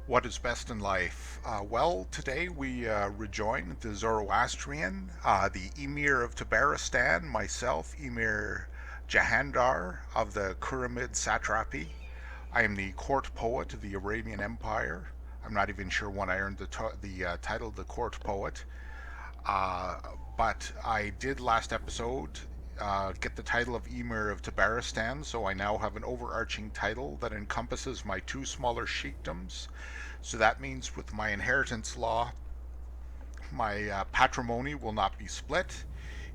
What is best in life? Well, today we rejoin the Zoroastrian, the Emir of Tabaristan, myself, Emir Jahandar of the Kuramid satrapy. I am the court poet of the Arabian Empire. I'm not even sure when I earned the title of the court poet. Uh, but I did last episode get the title of Emir of Tabaristan, so I now have an overarching title that encompasses my two smaller sheikdoms. So that means with my inheritance law, my patrimony will not be split,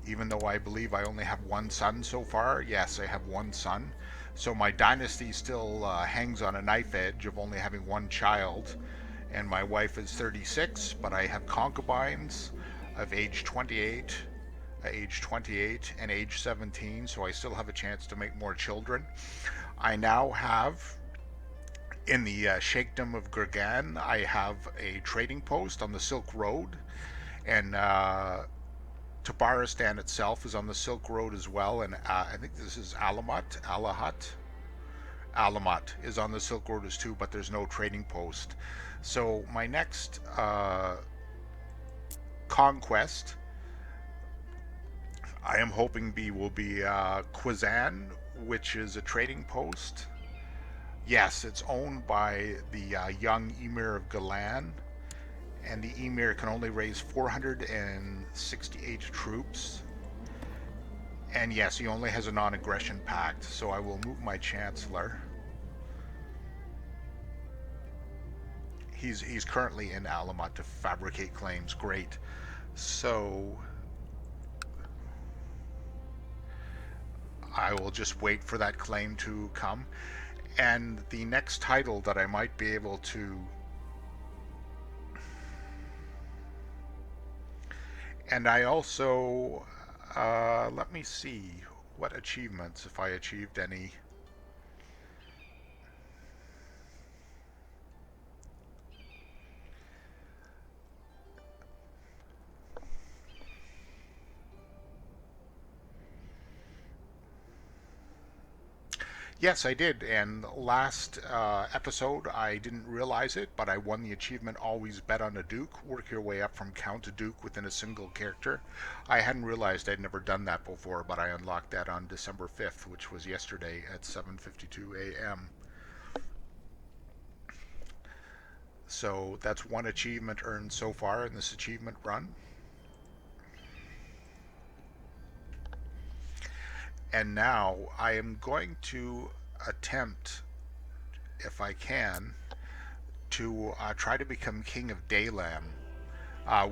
even though I believe I only have one son so far. Yes, I have one son. So my dynasty still hangs on a knife edge of only having one child, and my wife is 36, but I have concubines of age 28 and age 17, so I still have a chance to make more children. I now have in the Sheikdom of Gurgan, I have a trading post on the Silk Road, and Tabaristan itself is on the Silk Road as well, and I think this is Alamat is on the Silk Road as too, but there's no trading post. So my next conquest, I am hoping will be Quizan, which is a trading post. Yes, it's owned by the young Emir of Galan, and the Emir can only raise 468 troops. And yes, he only has a non-aggression pact, so I will move my chancellor. He's currently in Alamat to fabricate claims. Great. So I will just wait for that claim to come. And the next title that I might be able to and I also let me see what achievements, if I achieved any. Yes, I did. And last episode, I didn't realize it, but I won the achievement Always Bet on a Duke. Work your way up from Count to Duke within a single character. I hadn't realized I'd never done that before, but I unlocked that on December 5th, which was yesterday at 7:52 a.m. So that's one achievement earned so far in this achievement run. And now I am going to attempt, if I can, to try to become king of Daylam,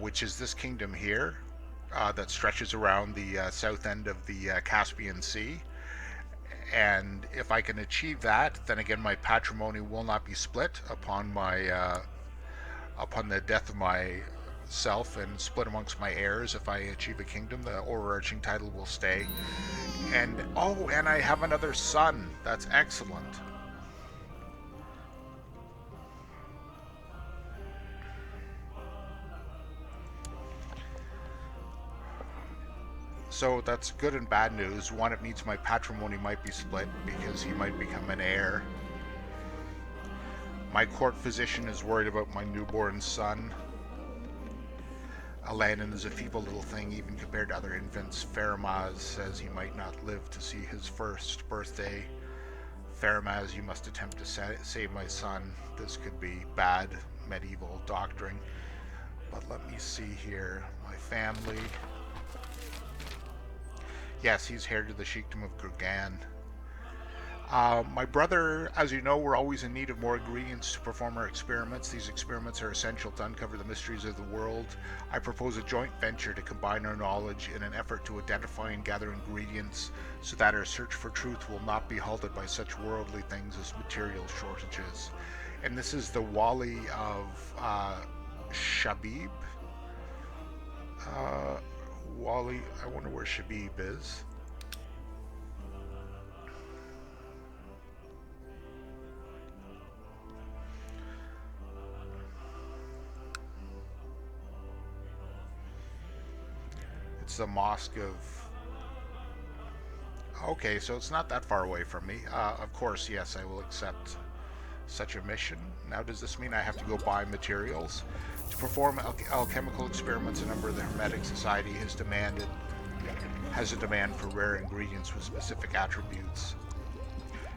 which is this kingdom here that stretches around the south end of the Caspian Sea. And if I can achieve that, then again my patrimony will not be split upon the death of myself and split amongst my heirs. If I achieve a kingdom, the overarching title will stay. And oh, and I have another son. That's excellent. So that's good and bad news. One, it means my patrimony might be split because he might become an heir. My court physician is worried about my newborn son. Elanden is a feeble little thing even compared to other infants. Faramaz says he might not live to see his first birthday. Faramaz, you must attempt to save my son. This could be bad medieval doctoring. But let me see here. My family. Yes, he's heir to the Sheikdom of Gurgan. My brother, as you know, we're always in need of more ingredients to perform our experiments. These experiments are essential to uncover the mysteries of the world. I propose a joint venture to combine our knowledge in an effort to identify and gather ingredients so that our search for truth will not be halted by such worldly things as material shortages. And this is the Wali of Shabib. Wali, I wonder where Shabib is. It's the Mosque of... Okay, so it's not that far away from me. Of course, yes, I will accept such a mission. Now, does this mean I have to go buy materials? To perform alchemical experiments, a member of the Hermetic Society has a demand for rare ingredients with specific attributes.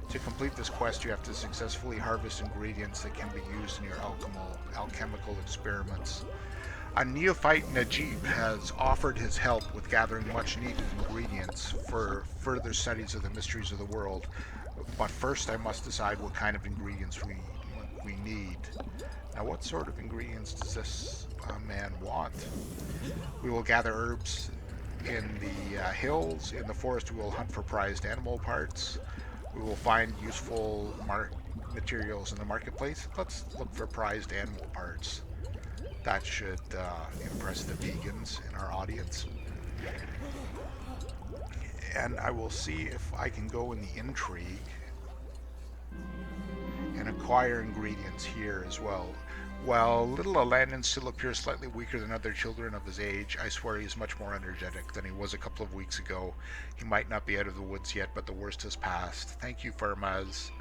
To complete this quest, you have to successfully harvest ingredients that can be used in your alchemical experiments. A neophyte Najib has offered his help with gathering much needed ingredients for further studies of the mysteries of the world. But first I must decide what kind of ingredients we need. Now, what sort of ingredients does this man want? We will gather herbs in the hills. In the forest we will hunt for prized animal parts. We will find useful materials in the marketplace. Let's look for prized animal parts. That should impress the vegans in our audience. And I will see if I can go in the intrigue and acquire ingredients here as well. While little Elanden still appears slightly weaker than other children of his age, I swear he is much more energetic than he was a couple of weeks ago. He might not be out of the woods yet, but the worst has passed. Thank you, Firmaz,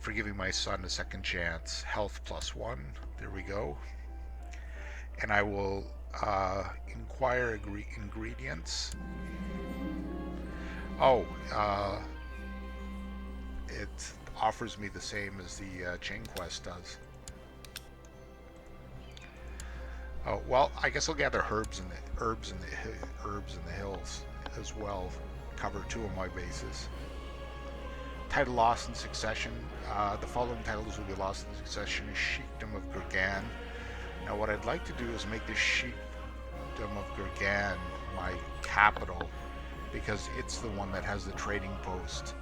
for giving my son a second chance. Health +1. There we go. And I will inquire ingredients. Oh, it offers me the same as the chain quest does. Oh, well, I guess I'll gather herbs in the hills as well. Cover 2 of my bases. Title lost in succession. The following titles will be lost in succession: Sheikdom of Gurgan. Now, what I'd like to do is make the Sheikdom of Gurgan my capital, because it's the one that has the trading post.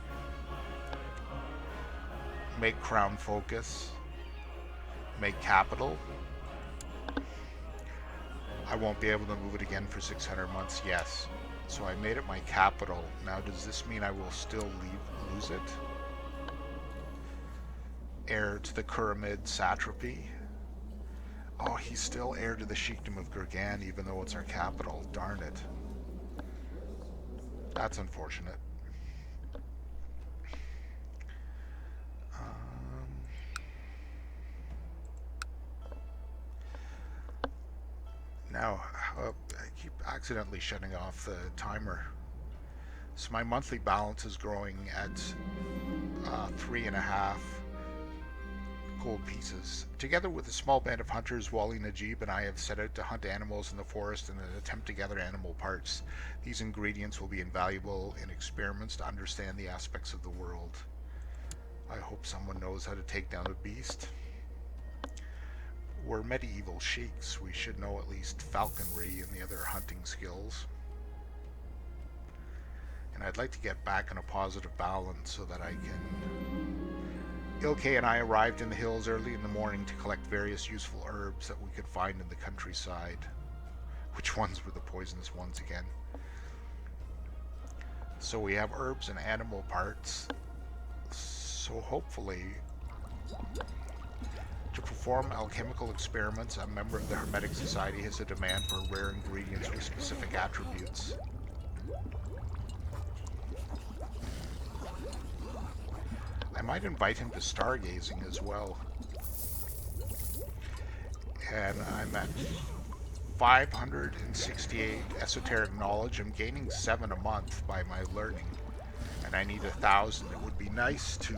Make crown focus. Make capital. I won't be able to move it again for 600 months. Yes. So I made it my capital. Now, does this mean I will still lose it? Heir to the Kuramid satrapy. Oh, he's still heir to the Sheikdom of Gurgan, even though it's our capital. Darn it. That's unfortunate. Now, I keep accidentally shutting off the timer. So my monthly balance is growing at 3.5 gold pieces. Together with a small band of hunters, Wali Najib and I have set out to hunt animals in the forest in an attempt to gather animal parts. These ingredients will be invaluable in experiments to understand the aspects of the world. I hope someone knows how to take down a beast. We're medieval sheiks. We should know at least falconry and the other hunting skills. And I'd like to get back in a positive balance so that I can... Ilke and I arrived in the hills early in the morning to collect various useful herbs that we could find in the countryside. Which ones were the poisonous ones again? So we have herbs and animal parts. So hopefully... To perform alchemical experiments, a member of the Hermetic Society has a demand for rare ingredients with specific attributes. I might invite him to stargazing as well. And I'm at 568 esoteric knowledge. I'm gaining 7 a month by my learning. And I need 1,000. It would be nice to...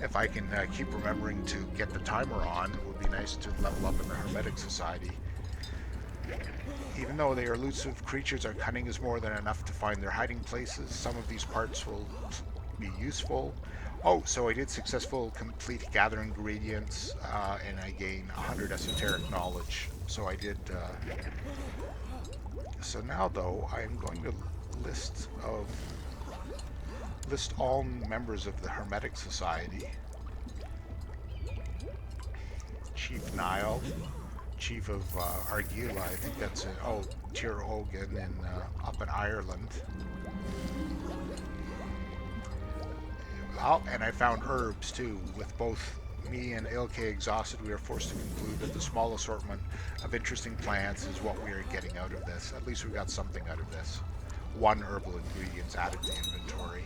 if I can keep remembering to get the timer on, it would be nice to level up in the Hermetic Society. Even though they are elusive creatures, our cunning is more than enough to find their hiding places. Some of these parts will be useful. Oh, so I did successfully complete gather ingredients, and I gain 100 esoteric knowledge. So I did... So now, though, I'm going to list all members of the Hermetic Society. Chief Nile, Chief of Argila, I think that's it. Oh, Tir Ogan up in Ireland. Oh, and I found herbs too. With both me and Ilke exhausted, we are forced to conclude that the small assortment of interesting plants is what we are getting out of this. At least we got something out of this. 1 herbal ingredients added to inventory.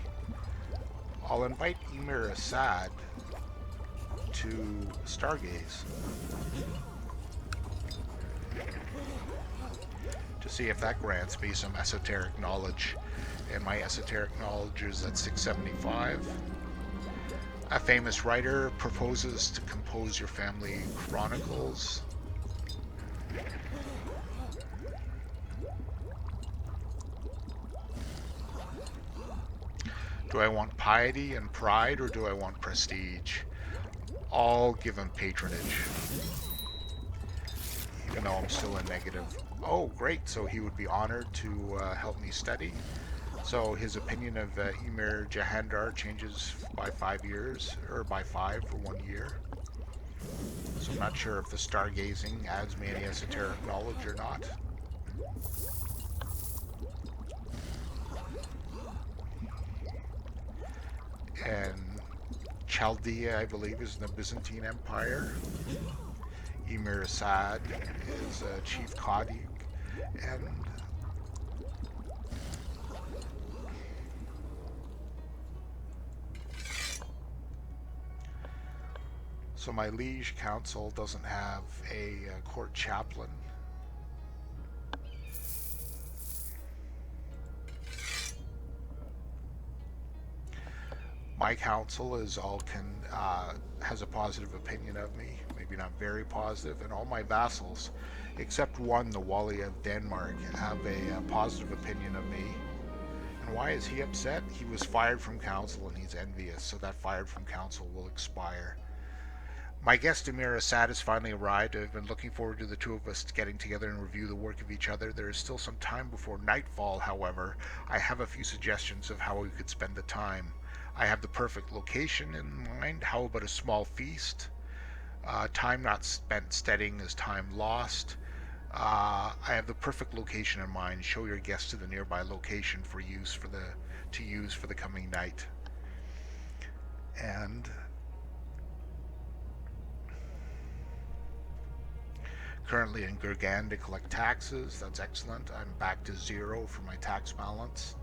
I'll invite Emir Assad to stargaze to see if that grants me some esoteric knowledge. And my esoteric knowledge is at 675. A famous writer proposes to compose your family chronicles. Do I want piety and pride, or do I want prestige? All given patronage. Even though I'm still in negative. Oh, great. So he would be honored to help me study. So his opinion of Emir Jahandar changes by 5 years, or by 5 for 1 year. So I'm not sure if the stargazing adds me any esoteric knowledge or not. And Chaldea, I believe, is in the Byzantine Empire. Emir Assad is a chief Qadi, and so my liege council doesn't have a court chaplain. My council is has a positive opinion of me, maybe not very positive, and all my vassals, except one, the Wali of Denmark, have a positive opinion of me. And why is he upset? He was fired from council and he's envious, so that fired from council will expire. My guest Emir Assad has finally arrived. I've been looking forward to the two of us getting together and review the work of each other. There is still some time before nightfall, however. I have a few suggestions of how we could spend the time. I have the perfect location in mind. How about a small feast? Time not spent studying is time lost. I have the perfect location in mind. Show your guests to the nearby location to use for the coming night. And currently in Gurgan to collect taxes. That's excellent. I'm back to 0 for my tax balance.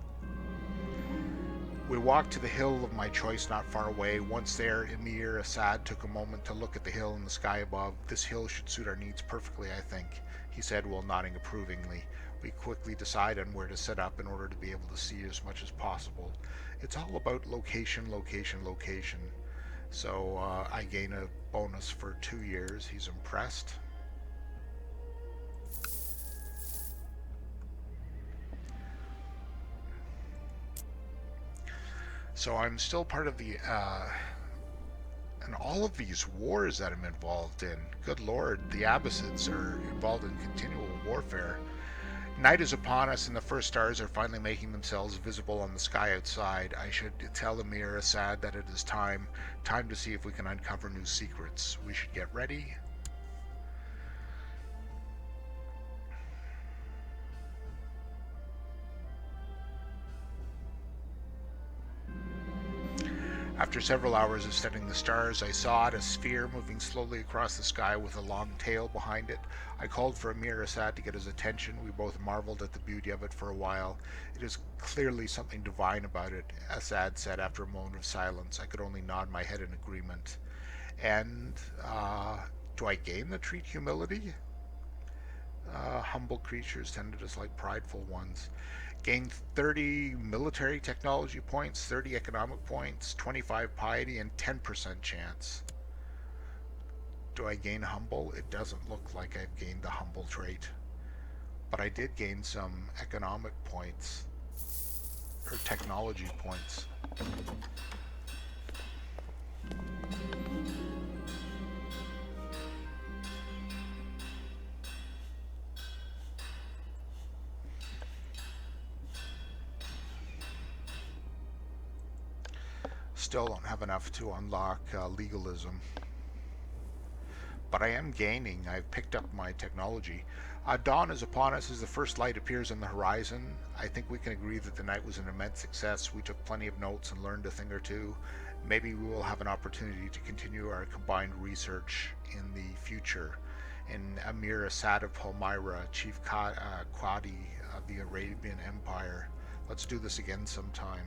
We walked to the hill of my choice not far away. Once there, Emir Assad took a moment to look at the hill and the sky above. This hill should suit our needs perfectly, I think, he said while nodding approvingly. We quickly decide on where to set up in order to be able to see as much as possible. It's all about location, location, location. So I gain a bonus for 2 years. He's impressed. So I'm still part of the, and all of these wars that I'm involved in, good lord, the Abbasids are involved in continual warfare. Night is upon us and the first stars are finally making themselves visible on the sky outside. I should tell Emir Assad that it is time to see if we can uncover new secrets. We should get ready. After several hours of studying the stars, I saw it, a sphere moving slowly across the sky with a long tail behind it. I called for Emir Assad to get his attention. We both marveled at the beauty of it for a while. It is clearly something divine about it, Assad said after a moment of silence. I could only nod my head in agreement. And, do I gain the trait humility? Humble creatures tend to dislike prideful ones. Gain 30 military technology points, 30 economic points, 25 piety, and 10% chance. Do I gain humble? It doesn't look like I've gained the humble trait. But I did gain some economic points, or technology points. Still don't have enough to unlock legalism. But I am gaining. I've picked up my technology. Dawn is upon us as the first light appears on the horizon. I think we can agree that the night was an immense success. We took plenty of notes and learned a thing or two. Maybe we will have an opportunity to continue our combined research in the future. And Emir Assad of Palmyra, Chief Qadi of the Arabian Empire. Let's do this again sometime.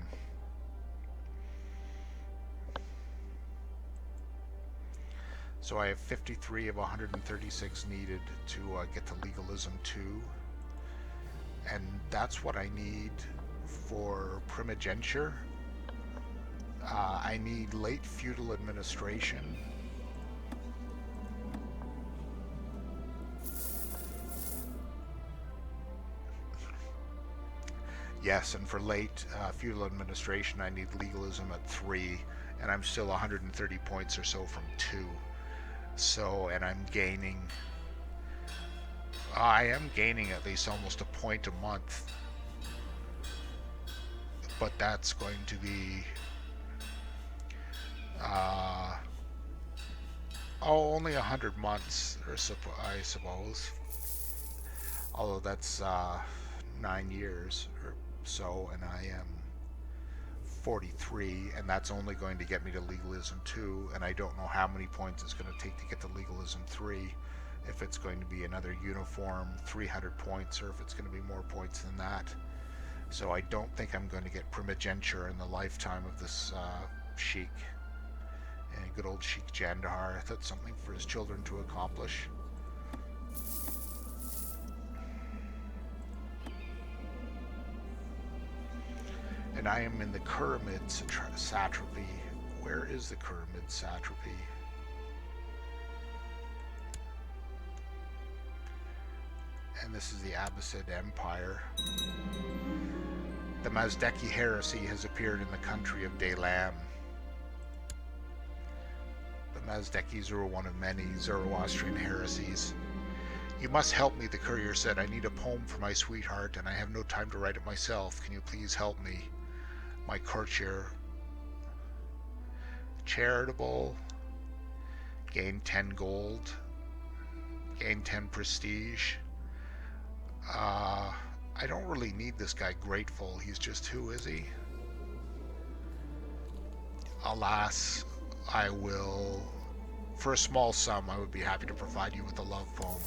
So I have 53 of 136 needed to get to legalism 2. And that's what I need for primogeniture. I need late feudal administration. Yes, and for late feudal administration, I need legalism at 3, and I'm still 130 points or so from 2. So, and I'm gaining... I am gaining at least almost a point a month. But that's going to be... only 100 months, or I suppose. Although that's 9 years or so, and I am 43, and that's only going to get me to legalism 2, and I don't know how many points it's going to take to get to legalism 3, if it's going to be another uniform 300 points, or if it's going to be more points than that. So I don't think I'm going to get primogeniture in the lifetime of this Sheik. And good old Sheik Jahandar, that's something for his children to accomplish. And I am in the Kuramid satrapy. Where is the Kuramid satrapy? And this is the Abbasid Empire. The Mazdeki heresy has appeared in the country of Daylam. The Mazdekis are one of many Zoroastrian heresies. You must help me, the courier said. I need a poem for my sweetheart, and I have no time to write it myself. Can you please help me? My courtier. Charitable. Gain 10 gold. Gain 10 prestige. I don't really need this guy grateful. He's just, who is he? Alas, I will, for a small sum, I would be happy to provide you with a love poem.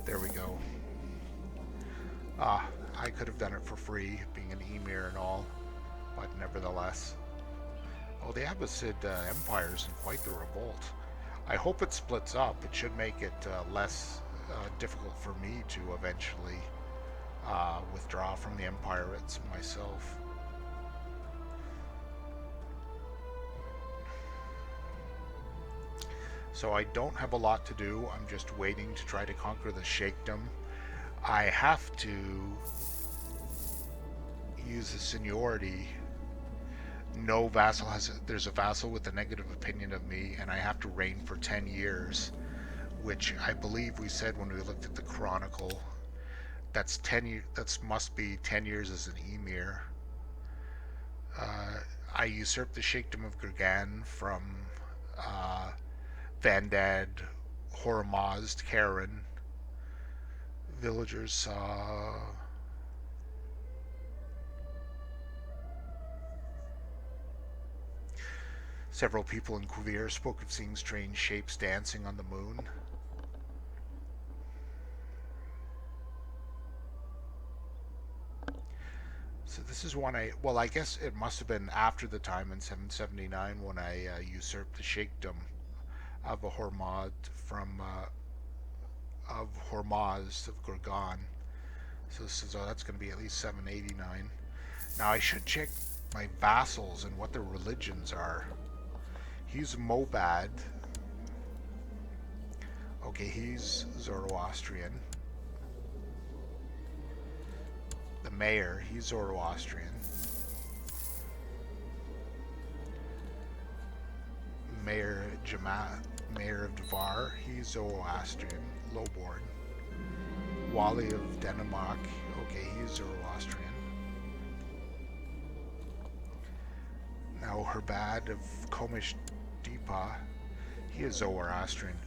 There we go. I could have done it for free, being an Emir and all, but nevertheless. Oh, the Abbasid Empire is in quite the revolt. I hope it splits up. It should make it less difficult for me to eventually withdraw from the Empirates myself. So I don't have a lot to do. I'm just waiting to try to conquer the Sheikdom. I have to use the seniority. No vassal has... There's a vassal with a negative opinion of me, and I have to reign for 10 years, which I believe we said when we looked at the Chronicle. That's 10 years. That must be 10 years as an Emir. I usurped the Sheikdom of Gurgan from Vandad, Hormazd, Karen. Villagers saw... Several people in Quivir spoke of seeing strange shapes dancing on the moon. So this is when I guess it must have been after the time in 779 when I usurped the Sheikdom of Hormazd from of Hormazd of Gurgan. So this is, that's going to be at least 789. Now I should check my vassals and what their religions are. He's Mobad. Okay, he's Zoroastrian. The mayor, he's Zoroastrian. Mayor of Devar, he's Zoroastrian, lowborn. Wali of Denimak, okay, he's Zoroastrian. Now Herbad of Komish Deepa, he is Zoroastrian.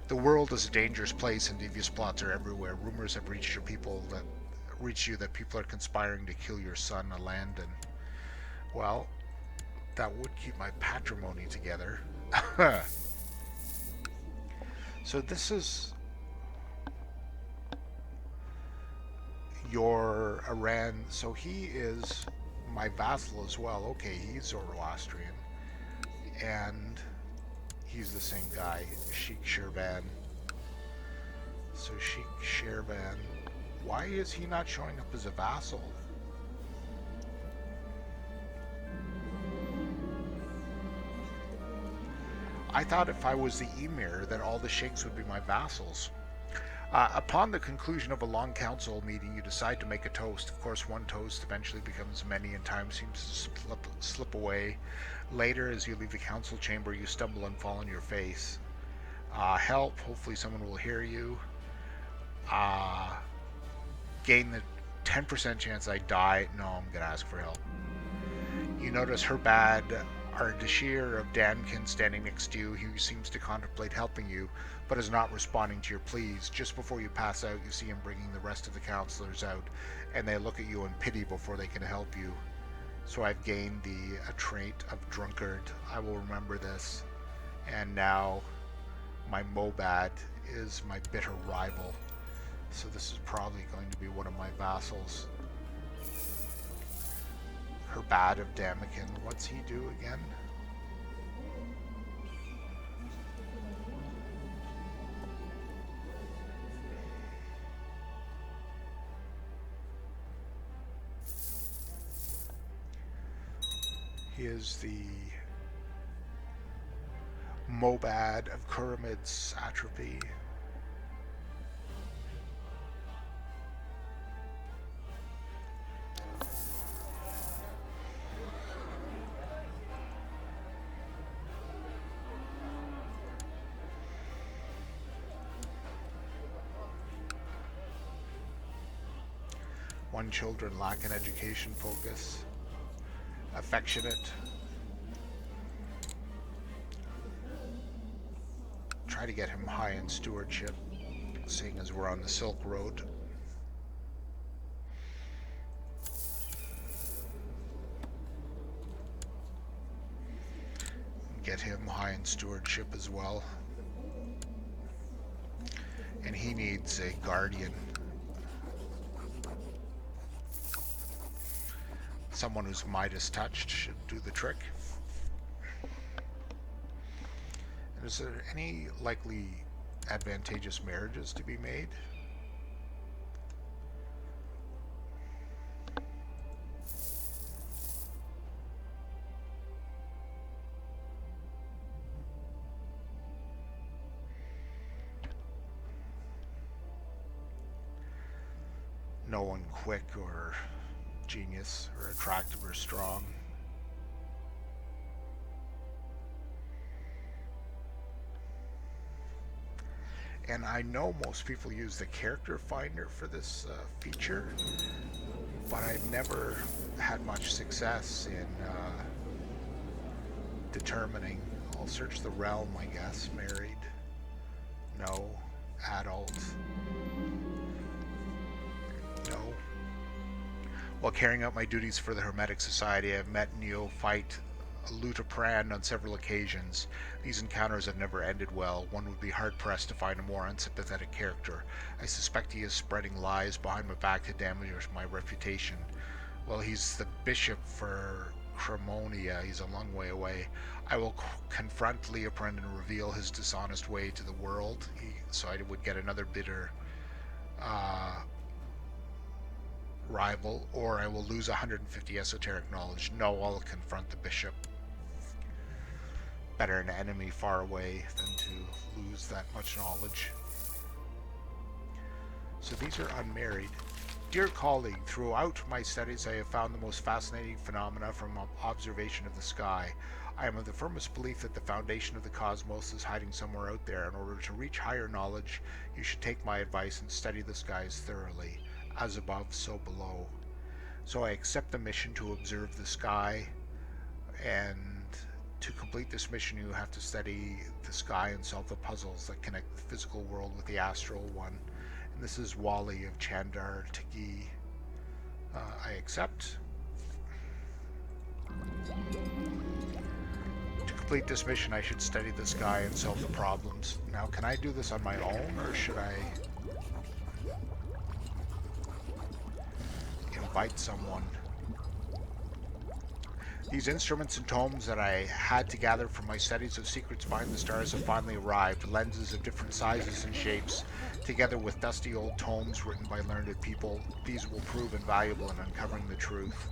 The world is a dangerous place and devious plots are everywhere. Rumors have reached you that people are conspiring to kill your son, Elanden. Well, that would keep my patrimony together. So this is your Iran. So he is my vassal as well. Okay, he's Zoroastrian. And he's the same guy, Sheik Shervan. So Sheik Shervan, why is he not showing up as a vassal? I thought if I was the Emir that all the sheikhs would be my vassals. Upon the conclusion of a long council meeting, you decide to make a toast. Of course, one toast eventually becomes many, and time seems to slip away. Later, as you leave the council chamber, you stumble and fall on your face. Help, hopefully someone will hear you. Gain the 10% chance I die. No, I'm gonna ask for help. You notice Herbad Ardashir of Damkin standing next to you. He seems to contemplate helping you, but is not responding to your pleas. Just before you pass out, you see him bringing the rest of the counselors out, and they look at you in pity before they can help you. So I've gained a trait of drunkard. I will remember this. And now my Mobad is my bitter rival. So this is probably going to be one of my vassals. Herbad of Damakin. What's he do again? He is the Mobad of Kuramid's atrophy. One, children lack an education focus. Affectionate. Try to get him high in stewardship, seeing as we're on the Silk Road. Get him high in stewardship as well. And he needs a guardian. Someone who's Midas touched should do the trick. And is there any likely advantageous marriages to be made? No one quick or genius or attractive or strong. And I know most people use the character finder for this feature, but I've never had much success in determining. I'll search the realm, I guess. Married. No. Adult. No. While carrying out my duties for the Hermetic Society, I have met neophyte Lutapran on several occasions. These encounters have never ended well. One would be hard-pressed to find a more unsympathetic character. I suspect he is spreading lies behind my back to damage my reputation. Well, he's the bishop for Cremonia. He's a long way away. I will confront Leoprand and reveal his dishonest way to the world, so I would get another bitter rival, or I will lose 150 esoteric knowledge. No, I'll confront the bishop. Better an enemy far away than to lose that much knowledge. So these are unmarried. Dear colleague, throughout my studies I have found the most fascinating phenomena from observation of the sky. I am of the firmest belief that the foundation of the cosmos is hiding somewhere out there. In order to reach higher knowledge, you should take my advice and study the skies thoroughly. As above, so below. So I accept the mission to observe the sky, and to complete this mission you have to study the sky and solve the puzzles that connect the physical world with the astral one. And this is Wali of Chandar Tagi. I accept. To complete this mission I should study the sky and solve the problems. Now, can I do this on my own, or should I invite someone? These instruments and tomes that I had to gather from my studies of secrets behind the stars have finally arrived. Lenses of different sizes and shapes, together with dusty old tomes written by learned people. These will prove invaluable in uncovering the truth.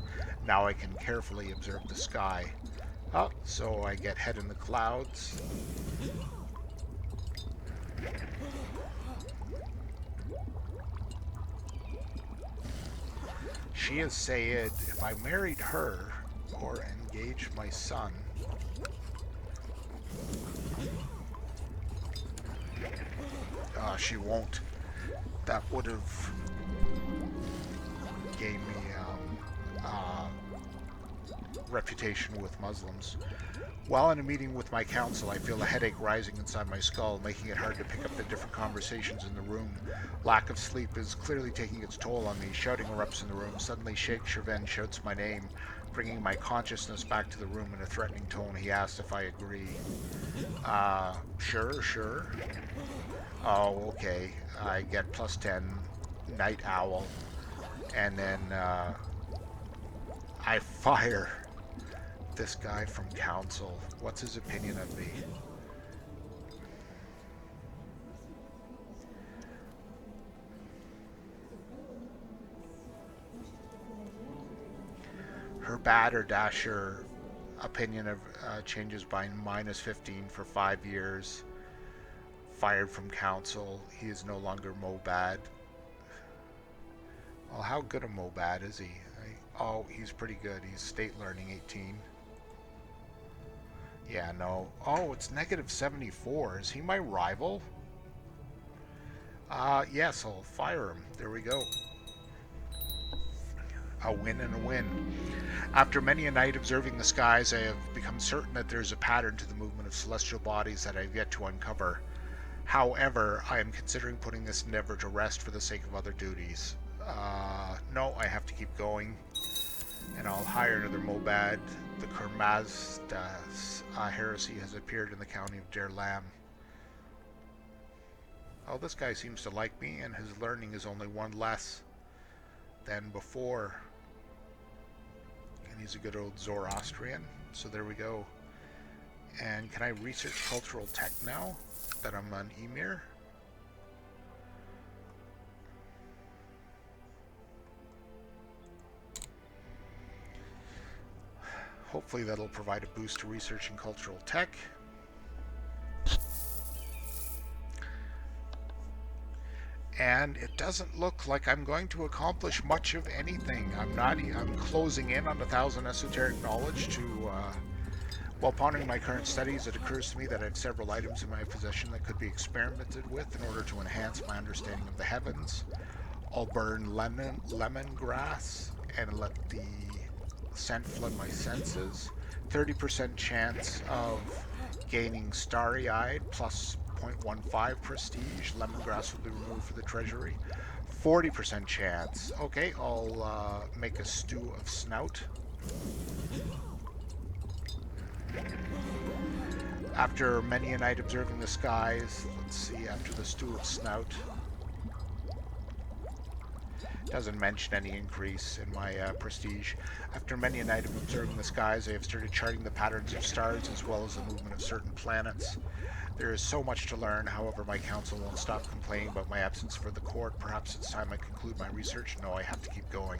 Now I can carefully observe the sky. Oh, so I get head in the clouds. She has said if I married her or engaged my son, she won't. That would have gave me reputation with Muslims. While in a meeting with my council, I feel a headache rising inside my skull, making it hard to pick up the different conversations in the room. Lack of sleep is clearly taking its toll on me. Shouting erupts in the room. Suddenly, Sheik Jahandar shouts my name, bringing my consciousness back to the room in a threatening tone. He asks if I agree. Sure. Oh, okay. I get plus 10, Night Owl, and then I fire this guy from council. What's his opinion of me? Her bad or dasher opinion of changes by minus 15 for 5 years. Fired from council. He is no longer Mobad. Well, how good a Mobad is he? Oh, he's pretty good. He's state learning 18. Yeah, no. Oh, it's negative 74. Is he my rival? Yes, I'll fire him. There we go. A win and a win. After many a night observing the skies, I have become certain that there is a pattern to the movement of celestial bodies that I have yet to uncover. However, I am considering putting this endeavor to rest for the sake of other duties. No, I have to keep going. And I'll hire another Mobad. The Kermazdas heresy has appeared in the county of Derlam. Oh, this guy seems to like me, and his learning is only one less than before. And he's a good old Zoroastrian. So there we go. And can I research cultural tech now that I'm on Emir? Hopefully that'll provide a boost to research in cultural tech. And it doesn't look like I'm going to accomplish much of anything. I'm closing in on 1,000 esoteric knowledge to, while pondering my current studies, it occurs to me that I have several items in my possession that could be experimented with in order to enhance my understanding of the heavens. I'll burn lemongrass and let the scent flood my senses. 30% chance of gaining starry-eyed plus 0.15 prestige. Lemongrass will be removed for the treasury. 40% chance. Okay, I'll make a stew of snout. After many a night observing the skies, let's see, after the stew of snout, doesn't mention any increase in my prestige. After many a night of observing the skies, I have started charting the patterns of stars as well as the movement of certain planets. There is so much to learn, however my council won't stop complaining about my absence for the court. Perhaps it's time I conclude my research. No, I have to keep going.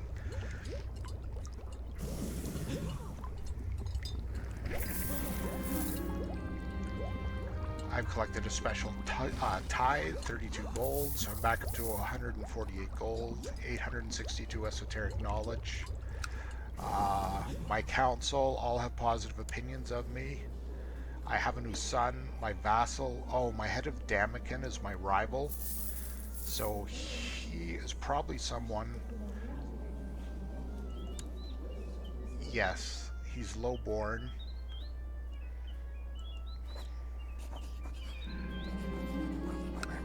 I've collected a special tithe, 32 gold, so I'm back up to 148 gold, 862 esoteric knowledge. My council all have positive opinions of me. I have a new son, my vassal. Oh, my head of Damakin is my rival. So he is probably someone. Yes, he's low-born.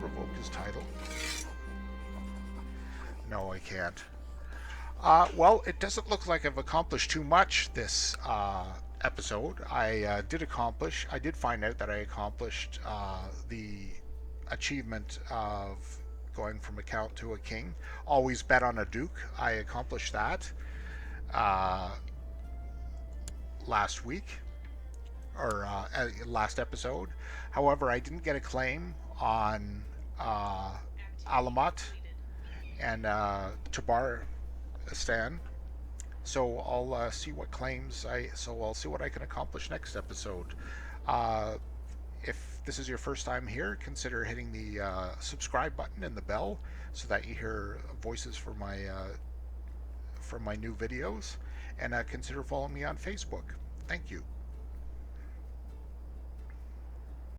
Revoke his title. No, I can't. Well, it doesn't look like I've accomplished too much this episode. I did find out that I accomplished the achievement of going from a count to a king. Always bet on a duke. I accomplished that. last week, or last episode. However, I didn't get a claim on Alamat and Tabaristan. So I'll see what claims I'll see what I can accomplish next episode. Uh, if this is your first time here, consider hitting the subscribe button and the bell so that you hear voices from my new videos, and consider following me on Facebook. Thank you.